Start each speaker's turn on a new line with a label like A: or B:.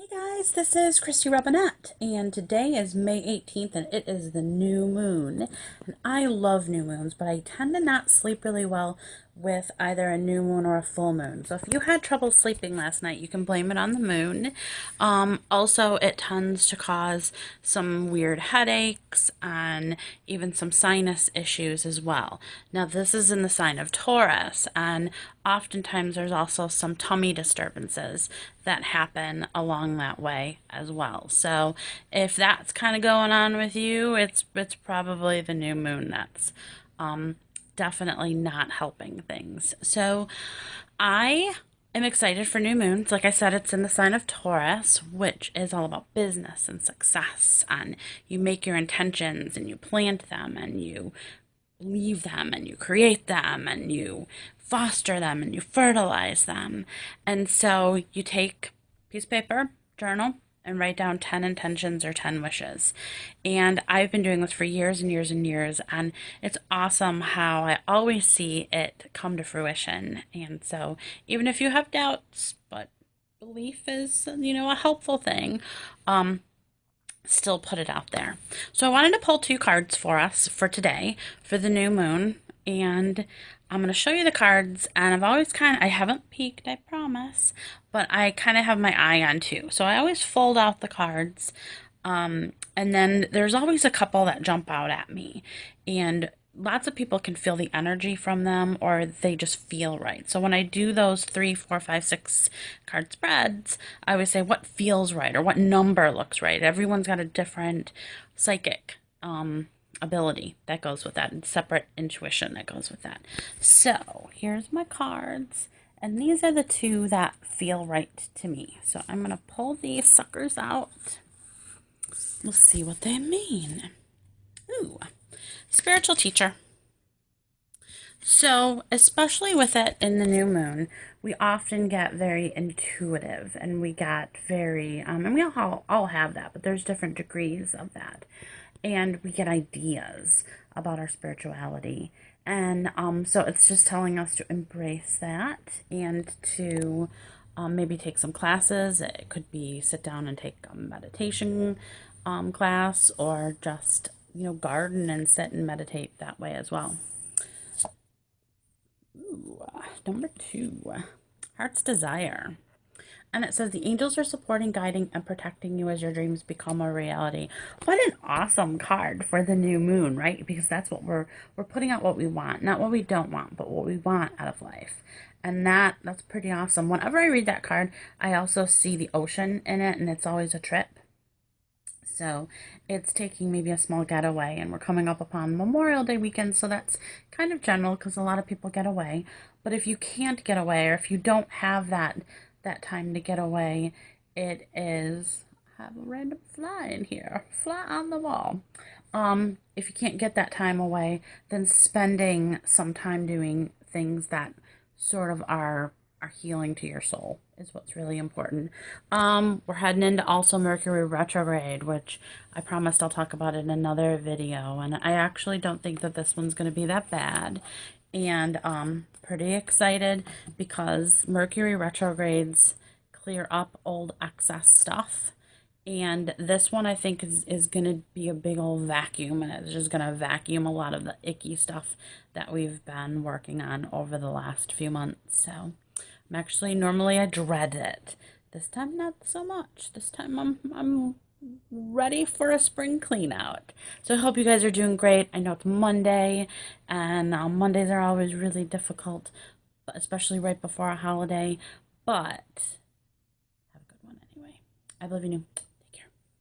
A: Hey guys, this is Christy Robinette, and today is May 18th, and it is the new moon. And I love new moons, but I tend to not sleep really well with either a new moon or a full moon. So if you had trouble sleeping last night, you can blame it on the moon. Also, it tends to cause some weird headaches and even some sinus issues as well. Now, this is in the sign of Taurus, and oftentimes there's also some tummy disturbances that happen along that way as well. So if that's kind of going on with you, it's probably the new moon that's definitely not helping things. So I am excited for new moons. Like I said, it's in the sign of Taurus, which is all about business and success. And you make your intentions and you plant them and you leave them and you create them and you foster them and you fertilize them. And so you take a piece of paper, journal, and write down 10 intentions or 10 wishes. And I've been doing this for years and years and years, and it's awesome how I always see it come to fruition. And so even if you have doubts, but belief is, a helpful thing, still put it out there. So I wanted to pull two cards for us for today for the new moon, and I'm going to show you the cards. And I haven't peeked, I promise, but I kind of have my eye on two. So I always fold out the cards, and then there's always a couple that jump out at me, and lots of people can feel the energy from them or they just feel right. So when I do those 3, 4, 5, 6 card spreads, I always say what feels right or what number looks right. Everyone's got a different psychic ability that goes with that and separate intuition that goes with that. So here's my cards, and these are the two that feel right to me. So I'm going to pull these suckers out. We'll see what they mean. Ooh. Spiritual teacher. So, especially with it in the new moon, we often get very intuitive and we get very, and we all have that, but there's different degrees of that. And we get ideas about our spirituality. And so it's just telling us to embrace that and to maybe take some classes. It could be sit down and take a meditation class, or just garden and sit and meditate that way as well. Ooh, number 2, Heart's Desire. And it says the angels are supporting, guiding, and protecting you as your dreams become a reality. What an awesome card for the new moon, right? Because that's what we're putting out, what we want, not what we don't want, but what we want out of life. And that's pretty awesome. Whenever I read that card, I also see the ocean in it, and it's always a trip. So it's taking maybe a small getaway, and we're coming up upon Memorial Day weekend, so that's kind of general because a lot of people get away. But if you can't get away, or if you don't have that time to get away, it is, I have a random fly in here, fly on the wall. If you can't get that time away, then spending some time doing things that sort of are healing to your soul is what's really important. We're heading into also Mercury retrograde, which I promised I'll talk about in another video, and I actually don't think that this one's going to be that bad. And pretty excited because Mercury retrogrades clear up old excess stuff. And this one I think is going to be a big old vacuum, and it's just going to vacuum a lot of the icky stuff that we've been working on over the last few months. So normally I dread it. This time not so much. This time I'm ready for a spring clean out. So I hope you guys are doing great. I know it's Monday, and Mondays are always really difficult, especially right before a holiday. But have a good one anyway. I love you.